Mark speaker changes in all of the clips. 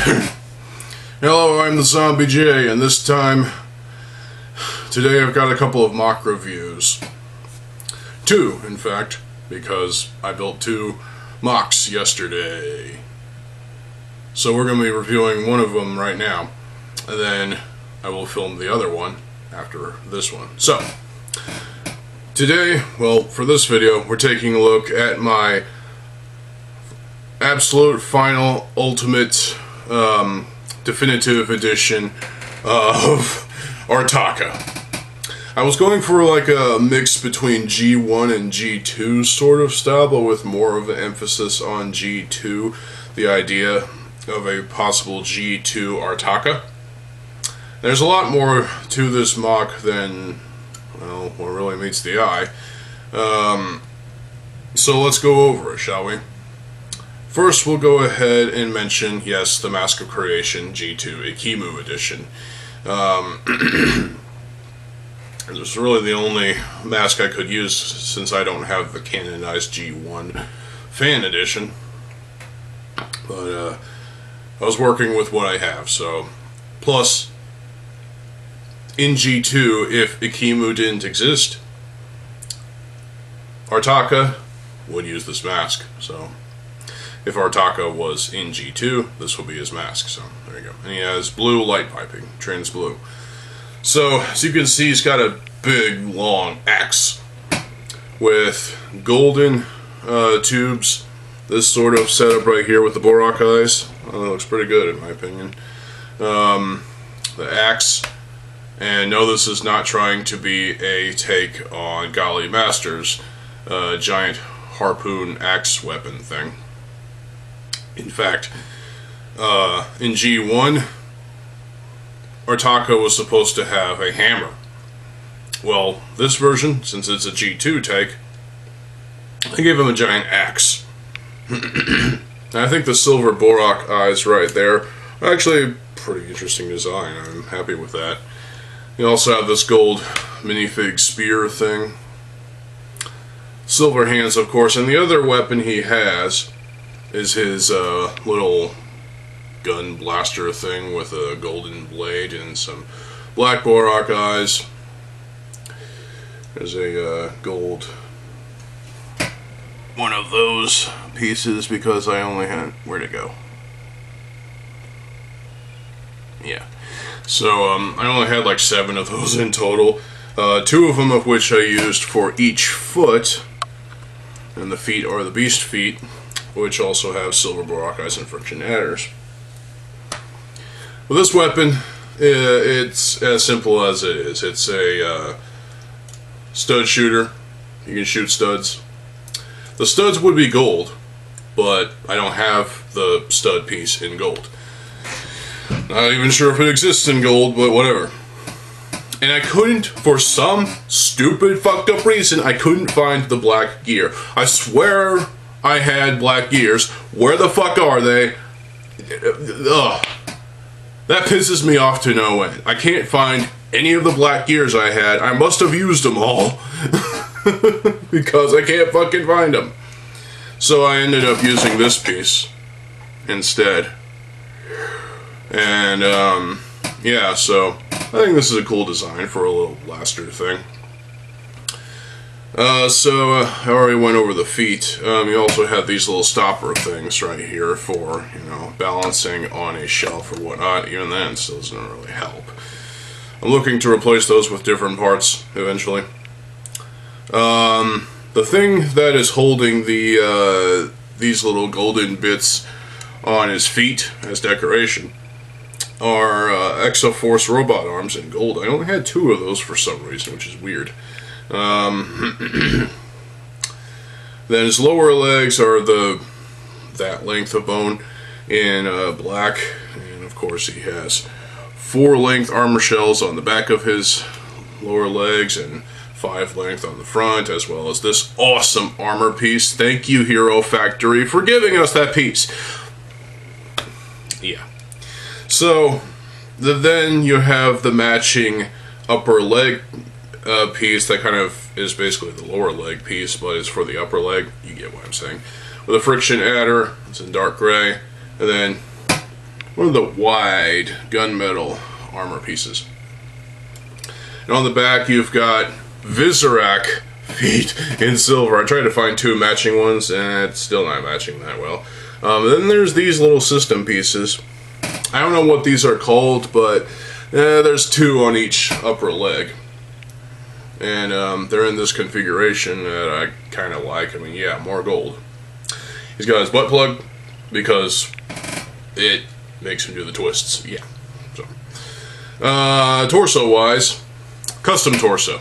Speaker 1: Hello, I'm TheZOMBIEJ, and this time, today I've got a couple of mock reviews. Two, in fact, because I built two mocks yesterday. So we're going to be reviewing one of them right now, and then I will film the other one after this one. So, today, well, for this video, we're taking a look at my absolute final ultimate definitive edition of Artakha. I was going for like a mix between G1 and G2 sort of style, but with more of an emphasis on G2, the idea of a possible G2 Artakha. There's a lot more to this mock than, well, what really meets the eye. So let's go over it, shall we? First, we'll go ahead and mention, yes, the Mask of Creation G2 Ikimu edition. It's really the only mask I could use since I don't have the canonized G1 fan edition. But I was working with what I have, so. Plus, in G2, if Ikimu didn't exist, Artakha would use this mask, so. If Artakha was in G2, this will be his mask, so there you go. And he has blue light piping, trans blue. So, as you can see, he's got a big, long axe with golden tubes. This sort of setup right here with the Borak eyes. It looks pretty good, in my opinion. The axe, and no, this is not trying to be a take on Gali Master's giant harpoon axe weapon thing. In fact, in G1, Artakha was supposed to have a hammer. Well, this version, since it's a G2 take, I gave him a giant axe. I think the silver Borak eyes right there are actually a pretty interesting design. I'm happy with that. You also have this gold minifig spear thing. Silver hands, of course, and the other weapon he has is his little gun blaster thing with a golden blade and some black Borak eyes. There's a gold one of those pieces because I only had, where'd it go? Yeah. So I only had like 7 of those in total. 2 of them of which I used for each foot, and the feet are the beast feet, which also have silver Borak eyes and friction adders. Well, this weapon, it's as simple as it is. It's a stud shooter. You can shoot studs. The studs would be gold, but I don't have the stud piece in gold. Not even sure if it exists in gold, but whatever. And I couldn't, for some stupid fucked up reason, I couldn't find the black gear. I swear I had black gears. Where the fuck are they? Ugh. That pisses me off to no end. I can't find any of the black gears I had. I must have used them all. Because I can't fucking find them. So I ended up using this piece instead. And, yeah, so I think this is a cool design for a little blaster thing. I already went over the feet. You also have these little stopper things right here for, you know, balancing on a shelf or whatnot. Even then, it still doesn't really help. I'm looking to replace those with different parts eventually. The thing that is holding the these little golden bits on his feet as decoration are Exoforce robot arms in gold. I only had 2 of those for some reason, which is weird. Then his lower legs are that length of bone in black, and of course he has 4 length armor shells on the back of his lower legs and 5 length on the front, as well as this awesome armor piece. Thank you, Hero Factory, for giving us that piece. Yeah. So then you have the matching upper leg piece that kind of is basically the lower leg piece, but it's for the upper leg. You get what I'm saying. With a friction adder, it's in dark gray, and then one of the wide gunmetal armor pieces. And on the back, you've got Visorak feet in silver. I tried to find 2 matching ones, and it's still not matching that well. Then there's these little system pieces. I don't know what these are called, but there's 2 on each upper leg. And they're in this configuration that I kind of like. I mean, yeah, more gold. He's got his butt plug because it makes him do the twists. Yeah. So, torso-wise, custom torso.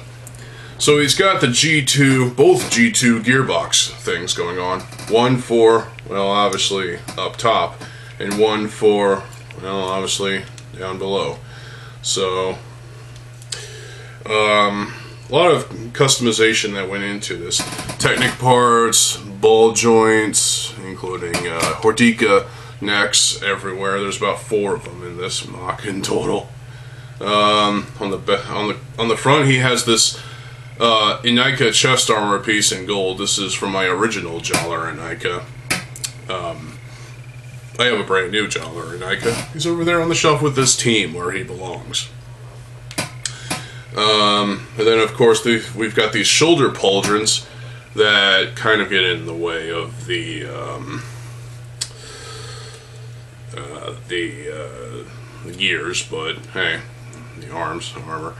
Speaker 1: So he's got the G2, both G2 gearbox things going on. One for, well, obviously up top, and one for, well, obviously down below. So, a lot of customization that went into this. Technic parts, ball joints, including Artakha necks everywhere. There's about 4 of them in this MOC in total. On the front, he has this Inika chest armor piece in gold. This is from my original Jollar Inika. I have a brand new Jollar Inika. He's over there on the shelf with this team where he belongs. And then, of course, we've got these shoulder pauldrons that kind of get in the way of the gears, but hey, the armor.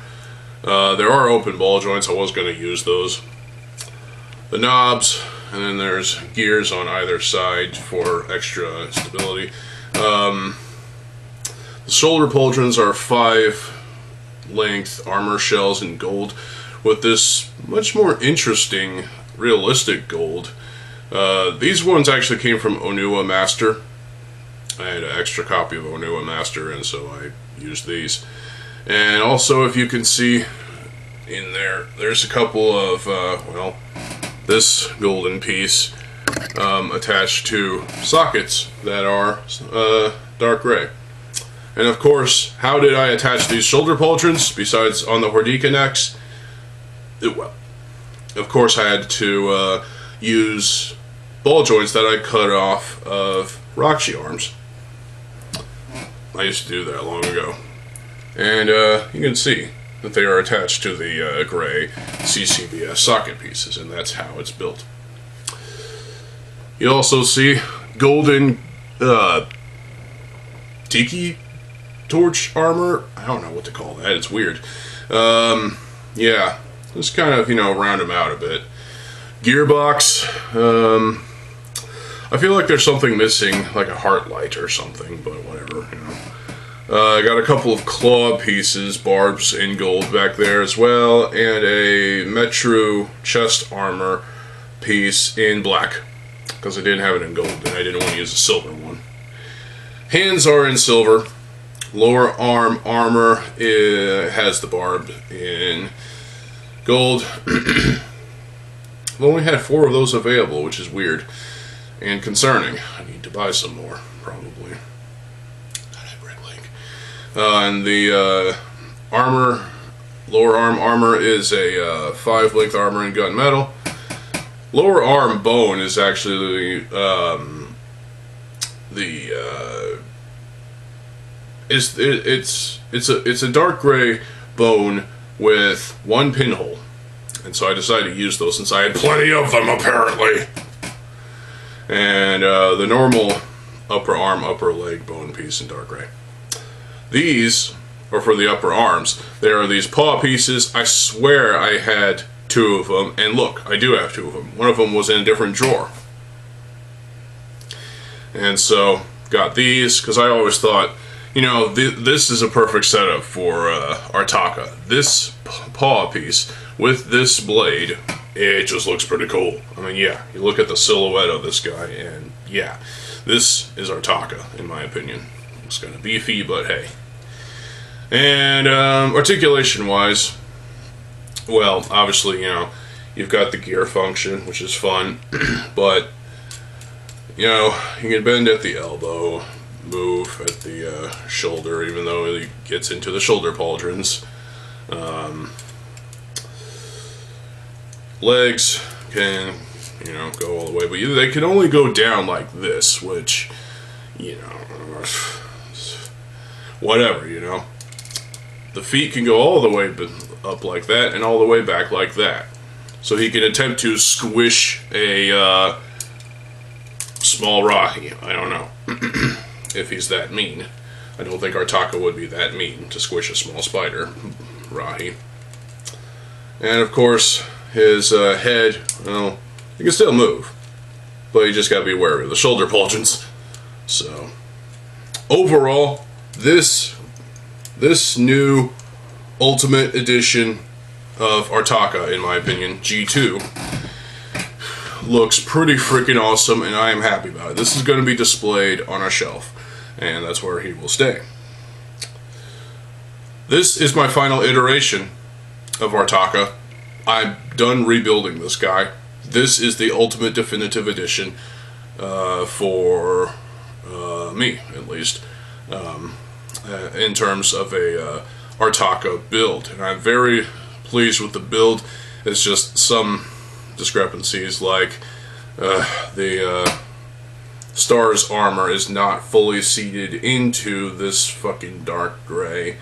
Speaker 1: There are open ball joints. I was going to use those. The knobs, and then there's gears on either side for extra stability. The shoulder pauldrons are 5-length armor shells in gold with this much more interesting, realistic gold. These ones actually came from Onua Master. I had an extra copy of Onua Master, and so I used these. And also, if you can see in there, there's a couple of, well, this golden piece attached to sockets that are dark gray. And of course, how did I attach these shoulder pauldrons besides on the Artakha necks? Well, of course I had to use ball joints that I cut off of Rakshi arms. I used to do that long ago. And you can see that they are attached to the gray CCBS socket pieces, and that's how it's built. You also see golden tiki torch armor. I don't know what to call that. It's weird. Yeah, just kind of, round them out a bit. Gearbox. I feel like there's something missing, like a heart light or something, but whatever, I got a couple of claw pieces, barbs in gold back there as well, and a Metru chest armor piece in black, because I didn't have it in gold, and I didn't want to use a silver one. Hands are in silver. Lower arm armor has the barb in gold. I've only had 4 of those available, which is weird and concerning. I need to buy some more, probably. And the armor, lower arm armor is a 5-length armor in gunmetal. Lower arm bone is actually it's a dark gray bone with 1 pinhole, and so I decided to use those since I had plenty of them apparently. And the normal upper arm, upper leg bone piece in dark gray. These are for the upper arms. There are these paw pieces. I swear I had 2 of them. And look, I do have 2 of them. One of them was in a different drawer. And so, got these, because I always thought, this is a perfect setup for Artakha. This paw piece with this blade, it just looks pretty cool. I mean, yeah, you look at the silhouette of this guy, and yeah, this is Artakha, in my opinion. It's kind of beefy, but hey. And articulation-wise, well, obviously, you've got the gear function, which is fun, but, you can bend at the elbow, move at the shoulder, even though it gets into the shoulder pauldrons. Legs can, go all the way, but they can only go down like this, which, whatever, you know. The feet can go all the way up like that and all the way back like that. So he can attempt to squish a small Rahi. I don't know if he's that mean. I don't think Artakha would be that mean to squish a small spider, Rahi. And of course, his head, well, he can still move, but you just gotta be wary of the shoulder bulgings. So, overall, this new Ultimate Edition of Artakha, in my opinion, G2, looks pretty freaking awesome, and I am happy about it. This is going to be displayed on a shelf, and that's where he will stay. This is my final iteration of Artakha. I'm done rebuilding this guy. This is the Ultimate Definitive Edition for me, at least, in terms of a Artakha build. And I'm very pleased with the build. It's just some discrepancies, like the Star's armor is not fully seated into this fucking dark gray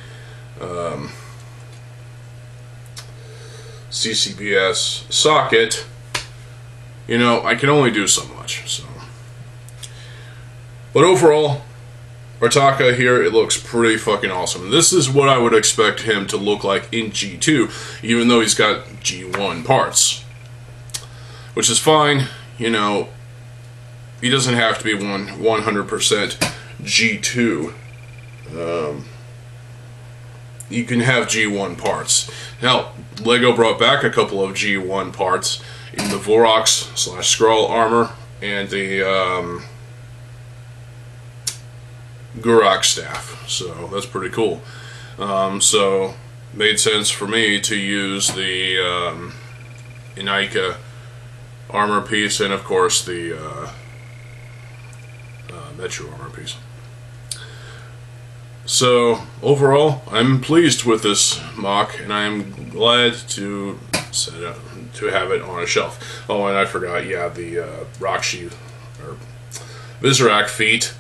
Speaker 1: CCBS socket. You know, I can only do so much, so. But overall, Artakha here, it looks pretty fucking awesome. This is what I would expect him to look like in G2, even though he's got G1 parts. Which is fine, you know, he doesn't have to be 100% G2. You can have G1 parts. Now, LEGO brought back a couple of G1 parts in the Vorox/Skrull armor and the Gurak staff, so that's pretty cool. So, made sense for me to use the Inaika armor piece and, of course, the Metru armor piece. So, overall, I'm pleased with this MOC, and I'm glad to set up, to have it on a shelf. Oh, and I forgot, yeah, the Rakshi, or Vizorak feet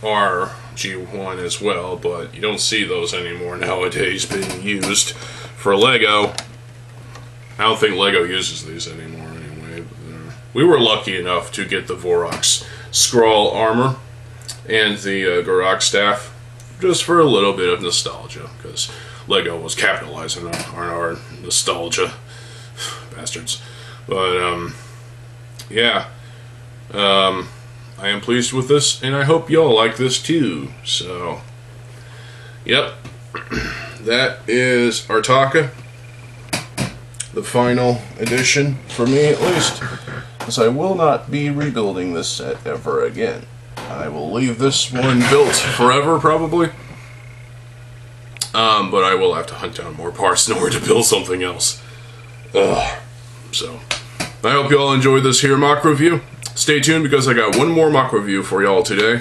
Speaker 1: are G1 as well, but you don't see those anymore nowadays being used for LEGO. I don't think LEGO uses these anymore anyway. We were lucky enough to get the Vorox Skrull armor and the Gurak staff just for a little bit of nostalgia, because LEGO was capitalizing on our nostalgia. Bastards. But, yeah. I am pleased with this, and I hope y'all like this too. So, yep. That is Artakha. The final edition, for me at least, because I will not be rebuilding this set ever again. I will leave this one built forever, probably. But I will have to hunt down more parts in order to build something else. So, I hope y'all enjoyed this here MOC review. Stay tuned, because I got one more MOC review for y'all today.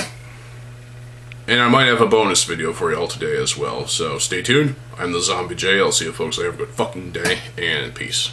Speaker 1: And I might have a bonus video for y'all today as well. So, stay tuned. I'm TheZOMBIEJ. I'll see you folks later. Have a good fucking day, and peace.